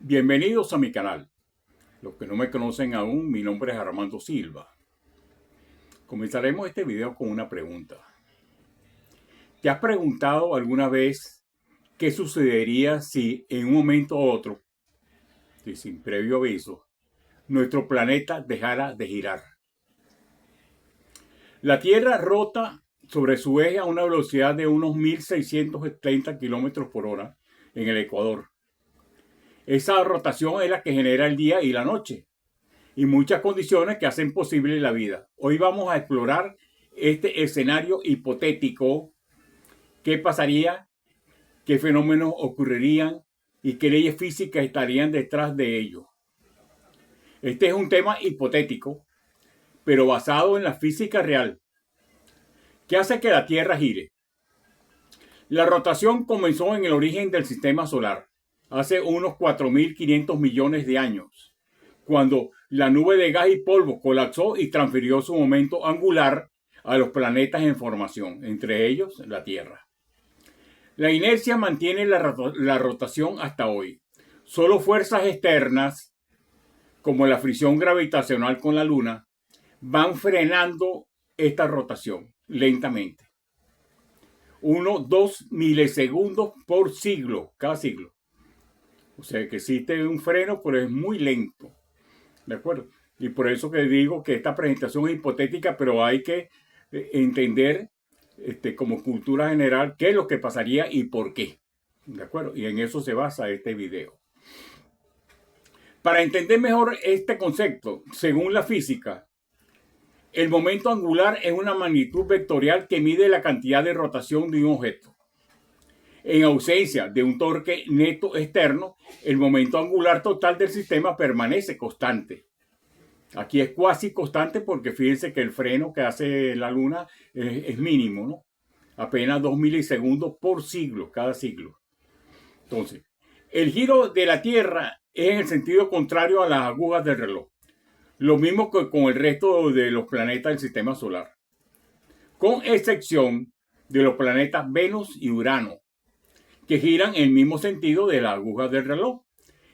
Bienvenidos a mi canal. Los que no me conocen aún, mi nombre es Armando Silva. Comenzaremos este video con una pregunta. ¿Te has preguntado alguna vez qué sucedería si en un momento u otro, y sin previo aviso, nuestro planeta dejara de girar? La Tierra rota sobre su eje a una velocidad de unos 1630 kilómetros por hora en el Ecuador. Esa rotación es la que genera el día y la noche y muchas condiciones que hacen posible la vida. Hoy vamos a explorar este escenario hipotético. ¿Qué pasaría? ¿Qué fenómenos ocurrirían? ¿Y qué leyes físicas estarían detrás de ello? Este es un tema hipotético, pero basado en la física real. ¿Qué hace que la Tierra gire? La rotación comenzó en el origen del sistema solar, hace unos 4.500 millones de años, cuando la nube de gas y polvo colapsó y transfirió su momento angular a los planetas en formación, entre ellos la Tierra. La inercia mantiene la rotación hasta hoy. Solo fuerzas externas, como la fricción gravitacional con la Luna, van frenando esta rotación lentamente. 2 milisegundos por siglo, cada siglo. O sea que existe un freno, pero es muy lento. ¿De acuerdo? Y por eso que digo que esta presentación es hipotética, pero hay que entender como cultura general qué es lo que pasaría y por qué. ¿De acuerdo? Y en eso se basa este video. Para entender mejor este concepto, según la física, el momento angular es una magnitud vectorial que mide la cantidad de rotación de un objeto. En ausencia de un torque neto externo, el momento angular total del sistema permanece constante. Aquí es cuasi constante porque fíjense que el freno que hace la Luna es mínimo, ¿no? Apenas 2 milisegundos por siglo, cada siglo. Entonces, el giro de la Tierra es en el sentido contrario a las agujas del reloj. Lo mismo que con el resto de los planetas del sistema solar. Con excepción de los planetas Venus y Urano, que giran en el mismo sentido de las agujas del reloj.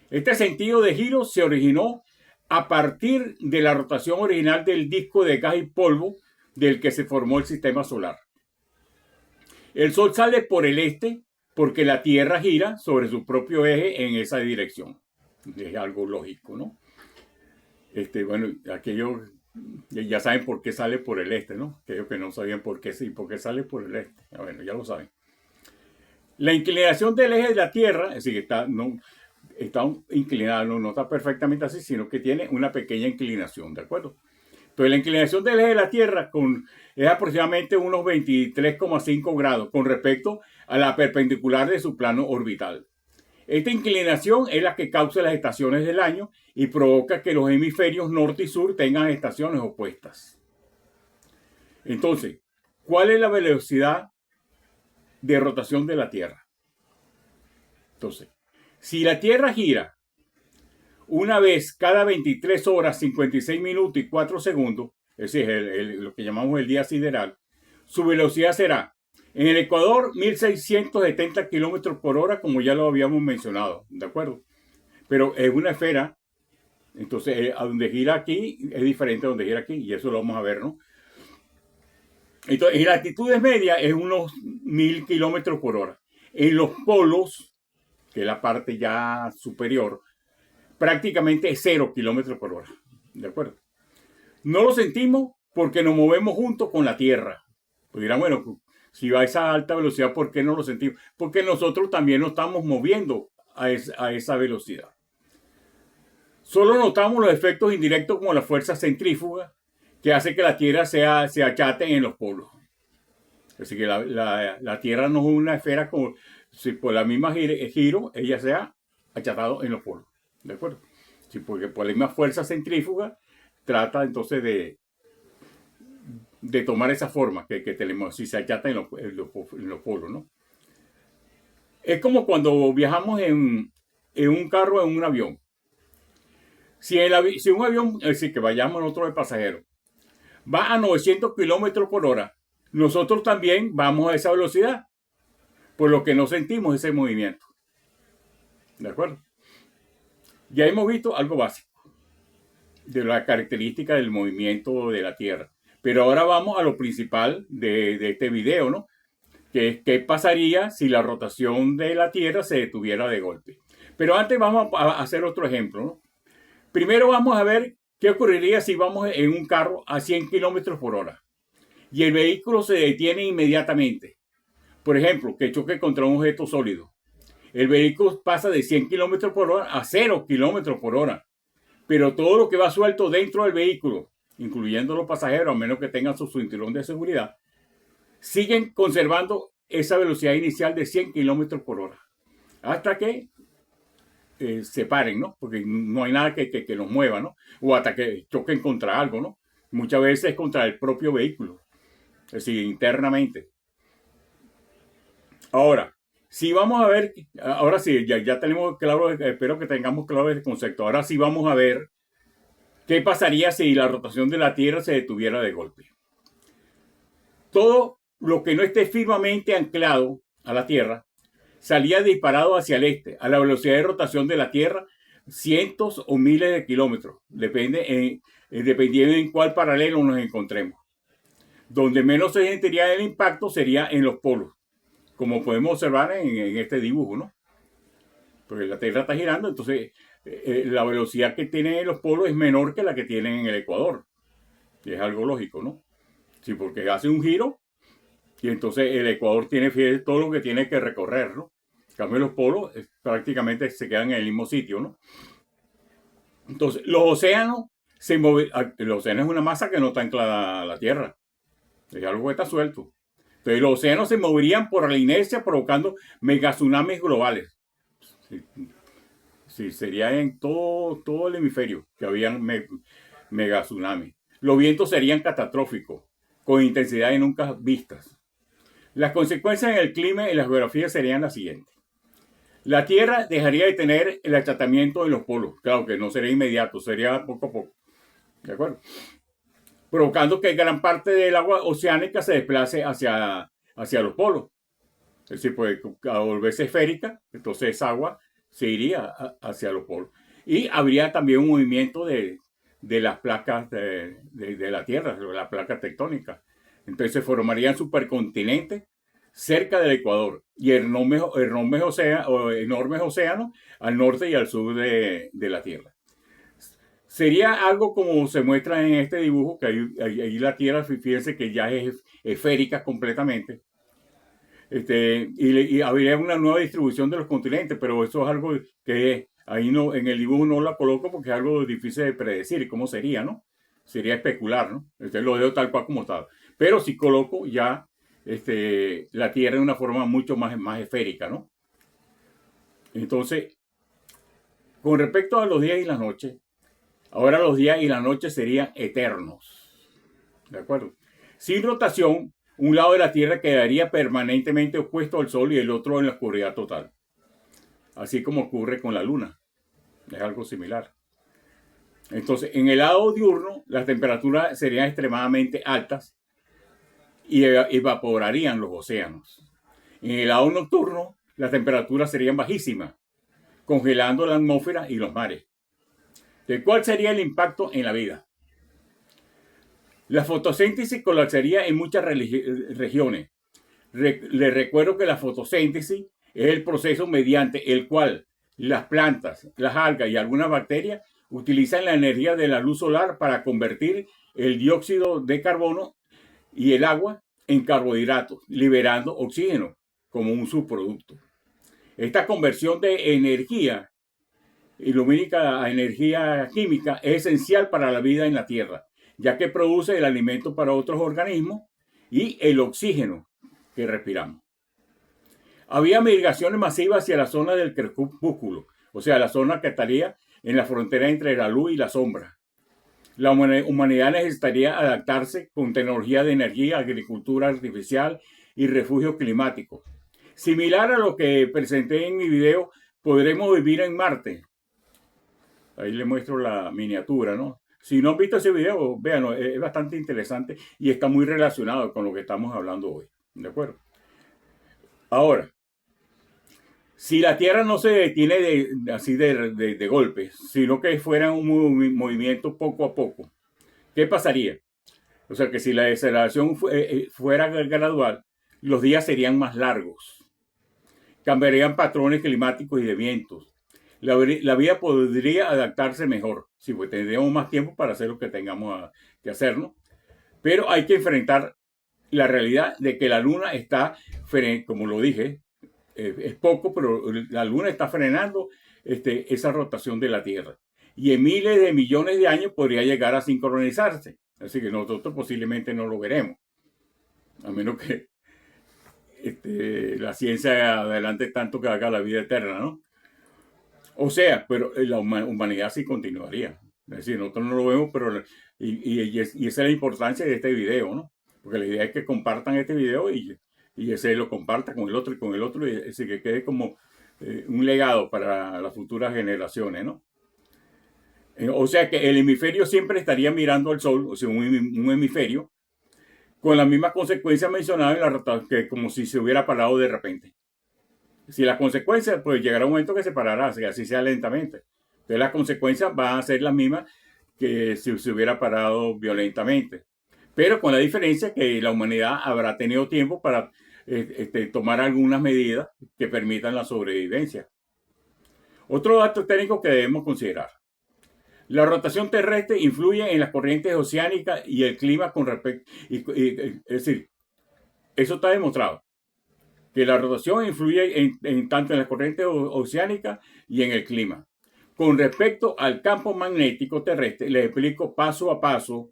Este sentido de giro se originó a partir de la rotación original del disco de gas y polvo del que se formó el sistema solar. El Sol sale por el este porque la Tierra gira sobre su propio eje en esa dirección. Es algo lógico, ¿no? Bueno, aquellos ya saben por qué sale por el este, ¿no? Aquellos que no sabían por qué sí, por qué sale por el este. Bueno, ya lo saben. La inclinación del eje de la Tierra, es decir, está inclinado, no está perfectamente así, sino que tiene una pequeña inclinación, ¿de acuerdo? Entonces la inclinación del eje de la Tierra es aproximadamente unos 23,5 grados con respecto a la perpendicular de su plano orbital. Esta inclinación es la que causa las estaciones del año y provoca que los hemisferios norte y sur tengan estaciones opuestas. Entonces, ¿cuál es la velocidad de rotación de la Tierra? Entonces, si la Tierra gira una vez cada 23 horas, 56 minutos y 4 segundos, es decir, lo que llamamos el día sideral, su velocidad será, en el Ecuador, 1670 kilómetros por hora, como ya lo habíamos mencionado, ¿de acuerdo? Pero es una esfera, entonces a donde gira aquí es diferente a donde gira aquí, y eso lo vamos a ver, ¿no? Entonces, en latitudes medias es unos 1000 kilómetros por hora. En los polos, que es la parte ya superior, prácticamente es 0 kilómetros por hora. ¿De acuerdo? No lo sentimos porque nos movemos junto con la Tierra. Pues dirán, bueno, si va a esa alta velocidad, ¿por qué no lo sentimos? Porque nosotros también nos estamos moviendo a esa velocidad. Solo notamos los efectos indirectos como la fuerza centrífuga que hace que la Tierra se achate en los polos. Así que la Tierra no es una esfera como si por la misma giro ella se ha achatado en los polos. ¿De acuerdo? Sí, porque por la misma fuerza centrífuga trata entonces de tomar esa forma que tenemos, si se achata en los polos, ¿no? Es como cuando viajamos en un carro, en un avión. Si un avión, es decir, que vayamos nosotros de pasajeros, va a 900 kilómetros por hora, nosotros también vamos a esa velocidad, por lo que no sentimos ese movimiento. ¿De acuerdo? Ya hemos visto algo básico de la característica del movimiento de la Tierra. Pero ahora vamos a lo principal de este video, ¿no? Que es qué pasaría si la rotación de la Tierra se detuviera de golpe. Pero antes vamos a hacer otro ejemplo, ¿no? Primero vamos a ver qué ocurriría si vamos en un carro a 100 kilómetros por hora y el vehículo se detiene inmediatamente. Por ejemplo, que choque contra un objeto sólido. El vehículo pasa de 100 kilómetros por hora a 0 kilómetros por hora. Pero todo lo que va suelto dentro del vehículo, incluyendo los pasajeros, a menos que tengan su cinturón de seguridad, siguen conservando esa velocidad inicial de 100 kilómetros por hora. Hasta que se paren, ¿no? Porque no hay nada que los mueva, ¿no? O hasta que choquen contra algo, ¿no? Muchas veces contra el propio vehículo, es decir, internamente. Ahora, si vamos a ver, ahora sí, ya tenemos claro, espero que tengamos claro el concepto. Ahora sí vamos a ver qué pasaría si la rotación de la Tierra se detuviera de golpe. Todo lo que no esté firmemente anclado a la Tierra salía disparado hacia el este, a la velocidad de rotación de la Tierra, cientos o miles de kilómetros, dependiendo en cuál paralelo nos encontremos. Donde menos se sentiría el impacto sería en los polos, como podemos observar en este dibujo, ¿no? Porque la Tierra está girando, entonces la velocidad que tienen en los polos es menor que la que tienen en el Ecuador. Y es algo lógico, ¿no? Sí, porque hace un giro y entonces el Ecuador tiene todo lo que tiene que recorrer, ¿no? En cambio, los polos prácticamente se quedan en el mismo sitio, ¿no? Entonces, los océanos se mueven. El océano es una masa que no está anclada a la Tierra, es algo que está suelto. Entonces, los océanos se moverían por la inercia, provocando megatsunamis globales. Sí, sí, sería en todo el hemisferio que habían megatsunamis. Los vientos serían catastróficos, con intensidades nunca vistas. Las consecuencias en el clima y la geografía serían las siguientes. La Tierra dejaría de tener el achatamiento de los polos. Claro que no sería inmediato, sería poco a poco. ¿De acuerdo? Provocando que gran parte del agua oceánica se desplace hacia los polos. Es decir, pues al volverse esférica, entonces esa agua se iría hacia los polos. Y habría también un movimiento de las placas de la Tierra, de las placas tectónicas. Entonces se formarían supercontinentes cerca del Ecuador y enormes océanos al norte y al sur de la Tierra. Sería algo como se muestra en este dibujo, que ahí la Tierra, fíjense que ya es esférica completamente. Y habría una nueva distribución de los continentes, pero eso es algo que ahí no, en el dibujo no la coloco porque es algo difícil de predecir cómo sería, ¿no? Sería especular, ¿no? Lo dejo tal cual como está. Pero si coloco ya la Tierra de una forma mucho más esférica, ¿no? Entonces, con respecto a los días y las noches, ahora los días y las noches serían eternos. ¿De acuerdo? Sin rotación, un lado de la Tierra quedaría permanentemente opuesto al Sol y el otro en la oscuridad total. Así como ocurre con la Luna. Es algo similar. Entonces, en el lado diurno, las temperaturas serían extremadamente altas y evaporarían los océanos. En el lado nocturno, las temperaturas serían bajísimas, congelando la atmósfera y los mares. ¿De cuál sería el impacto en la vida? La fotosíntesis colapsaría en muchas regiones. Les recuerdo que la fotosíntesis es el proceso mediante el cual las plantas, las algas y algunas bacterias utilizan la energía de la luz solar para convertir el dióxido de carbono y el agua en carbohidratos, liberando oxígeno como un subproducto. Esta conversión de energía lumínica a energía química es esencial para la vida en la Tierra, ya que produce el alimento para otros organismos y el oxígeno que respiramos. Había migraciones masivas hacia la zona del crepúsculo, o sea, la zona que estaría en la frontera entre la luz y la sombra. La humanidad necesitaría adaptarse con tecnología de energía, agricultura artificial y refugios climáticos. Similar a lo que presenté en mi video, podremos vivir en Marte. Ahí les muestro la miniatura, ¿no? Si no han visto ese video, véanlo, es bastante interesante y está muy relacionado con lo que estamos hablando hoy. ¿De acuerdo? Ahora, Si la Tierra no se detiene así de golpe, sino que fuera un movimiento poco a poco, ¿qué pasaría? O sea, que si la deceleración fuera gradual, los días serían más largos, cambiarían patrones climáticos y de vientos. La vida podría adaptarse mejor, sí, pues tendríamos más tiempo para hacer lo que tengamos que hacer, ¿no? Pero hay que enfrentar la realidad de que la Luna está, como lo dije, es poco, pero la Luna está frenando esa rotación de la Tierra. Y en miles de millones de años podría llegar a sincronizarse. Así que nosotros posiblemente no lo veremos. A menos que la ciencia adelante tanto que haga la vida eterna, ¿no? O sea, pero la humanidad sí continuaría. Es decir, nosotros no lo vemos, pero y esa es la importancia de este video, ¿no? Porque la idea es que compartan este video y ese lo comparta con el otro y con el otro, y así que quede como un legado para las futuras generaciones, ¿no? O sea que el hemisferio siempre estaría mirando al Sol, o sea, un hemisferio, con las mismas consecuencias mencionadas en la rotación, que como si se hubiera parado de repente. Si las consecuencias, pues llegará un momento que se parará, así sea lentamente. Entonces las consecuencias van a ser las mismas que si se hubiera parado violentamente. Pero con la diferencia que la humanidad habrá tenido tiempo para tomar algunas medidas que permitan la sobrevivencia. Otro dato técnico que debemos considerar. La rotación terrestre influye en las corrientes oceánicas y el clima con respecto. Es decir, eso está demostrado. Que la rotación influye tanto en las corrientes oceánicas y en el clima. Con respecto al campo magnético terrestre, les explico paso a paso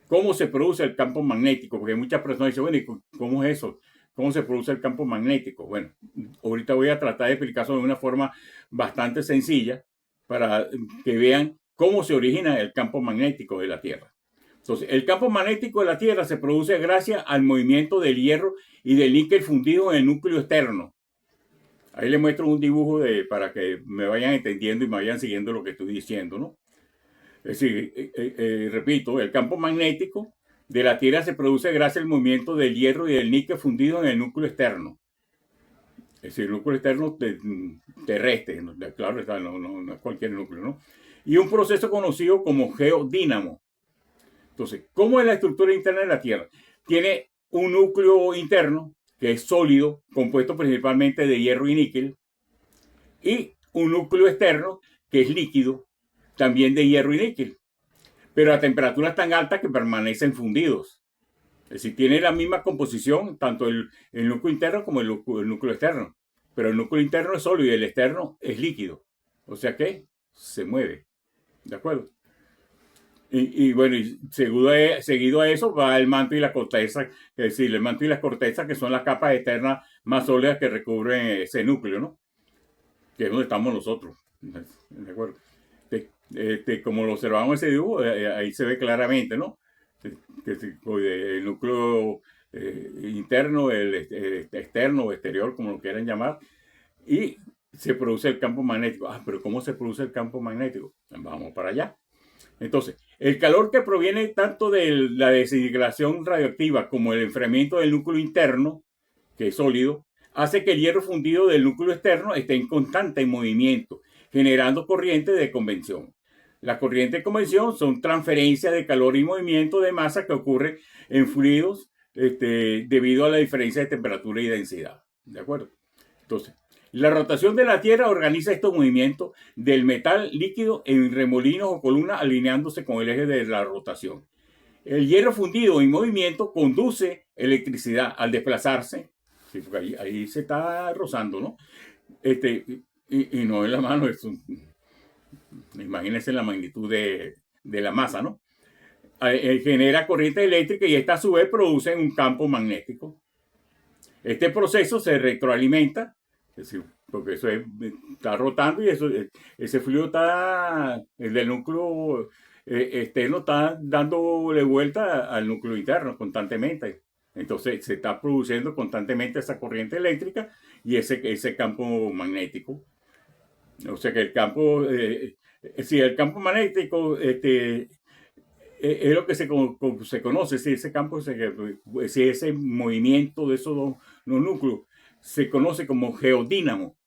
cómo se produce el campo magnético, porque muchas personas dicen, bueno, ¿cómo es eso? ¿Cómo se produce el campo magnético? Bueno, ahorita voy a tratar de explicar eso de una forma bastante sencilla para que vean cómo se origina el campo magnético de la Tierra. Entonces, el campo magnético de la Tierra se produce gracias al movimiento del hierro y del níquel fundido en el núcleo externo. Ahí les muestro un dibujo para que me vayan entendiendo y me vayan siguiendo lo que estoy diciendo, ¿no? Es decir, repito, el campo magnético de la Tierra se produce gracias al movimiento del hierro y del níquel fundido en el núcleo externo. Es decir, el núcleo externo terrestre, claro, no es cualquier núcleo, ¿no? Y un proceso conocido como geodínamo. Entonces, ¿cómo es la estructura interna de la Tierra? Tiene un núcleo interno que es sólido, compuesto principalmente de hierro y níquel, y un núcleo externo que es líquido, también de hierro y níquel, pero a temperaturas tan altas que permanecen fundidos. Es decir, tiene la misma composición, tanto el núcleo interno como el núcleo externo, pero el núcleo interno es sólido y el externo es líquido, o sea que se mueve, ¿de acuerdo? Bueno, seguido a eso va el manto y la corteza, es decir, el manto y la corteza, que son las capas externas más sólidas que recubren ese núcleo, ¿no? Que es donde estamos nosotros, ¿de acuerdo? Como lo observamos en ese dibujo, ahí se ve claramente, ¿no? El núcleo interno, el externo o exterior, como lo quieran llamar, y se produce el campo magnético. Ah, pero ¿cómo se produce el campo magnético? Vamos para allá. Entonces, el calor que proviene tanto de la desintegración radioactiva como el enfriamiento del núcleo interno, que es sólido, hace que el hierro fundido del núcleo externo esté en constante movimiento, generando corrientes de convección. Las corrientes de convección son transferencias de calor y movimiento de masa que ocurre en fluidos debido a la diferencia de temperatura y densidad. ¿De acuerdo? Entonces, la rotación de la Tierra organiza estos movimientos del metal líquido en remolinos o columnas alineándose con el eje de la rotación. El hierro fundido en movimiento conduce electricidad al desplazarse, sí, porque ahí se está rozando, ¿no? Y no en la mano, imagínense la magnitud de la masa, ¿no? Genera corriente eléctrica y esta a su vez produce un campo magnético. Este proceso se retroalimenta, es decir, porque eso está rotando y ese fluido el del núcleo externo está dándole vuelta al núcleo interno constantemente. Entonces se está produciendo constantemente esa corriente eléctrica y ese campo magnético. O sea que el campo, si el campo magnético es lo que se conoce, si ese campo, si ese movimiento de esos dos núcleos se conoce como geodínamo.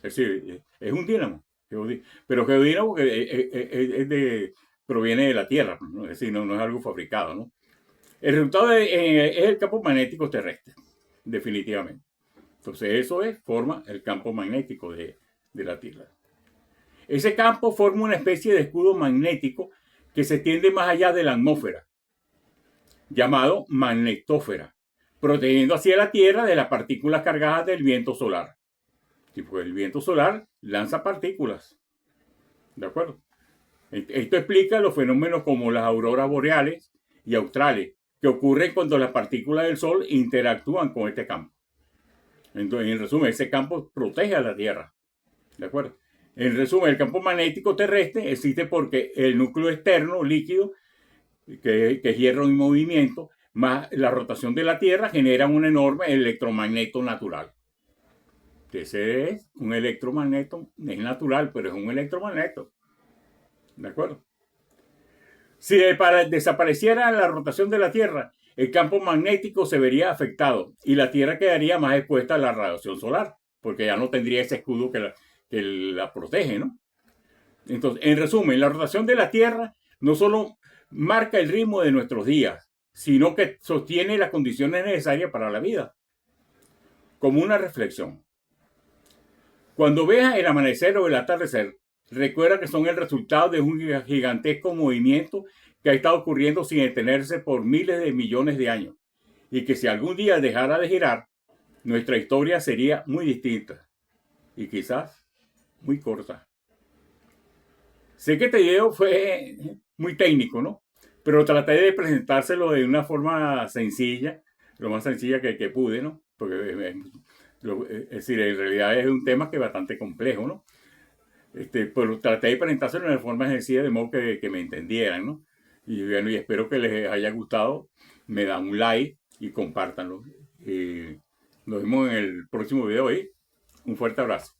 Es decir, es un dínamo. Pero geodínamo proviene de la Tierra, ¿no? Es decir, no es algo fabricado, ¿no? El resultado es el campo magnético terrestre, definitivamente. Entonces eso forma el campo magnético de la Tierra. Ese campo forma una especie de escudo magnético que se extiende más allá de la atmósfera, llamado magnetósfera, protegiendo así a la Tierra de las partículas cargadas del viento solar. Tipo, el viento solar lanza partículas. ¿De acuerdo? Esto explica los fenómenos como las auroras boreales y australes, que ocurren cuando las partículas del Sol interactúan con este campo. Entonces, en resumen, ese campo protege a la Tierra. ¿De acuerdo? En resumen, el campo magnético terrestre existe porque el núcleo externo líquido, que es hierro en movimiento, más la rotación de la Tierra, genera un enorme electromagneto natural. Ese es un electromagneto, es natural, pero es un electromagneto. ¿De acuerdo? Si desapareciera la rotación de la Tierra, el campo magnético se vería afectado y la Tierra quedaría más expuesta a la radiación solar, porque ya no tendría ese escudo que la protege, ¿no? Entonces, en resumen, la rotación de la Tierra no solo marca el ritmo de nuestros días, sino que sostiene las condiciones necesarias para la vida. Como una reflexión. Cuando veas el amanecer o el atardecer, recuerda que son el resultado de un gigantesco movimiento que ha estado ocurriendo sin detenerse por miles de millones de años. Y que si algún día dejara de girar, nuestra historia sería muy distinta. Y quizás muy corta. Sé que este video fue muy técnico, ¿no? Pero traté de presentárselo de una forma sencilla, lo más sencilla que pude, ¿no? Porque es decir, en realidad es un tema que es bastante complejo, ¿no? Pero traté de presentárselo de una forma sencilla de modo que me entendieran, ¿no? Y bueno, y espero que les haya gustado. Me dan un like y compártanlo. Nos vemos en el próximo video ahí. Un fuerte abrazo.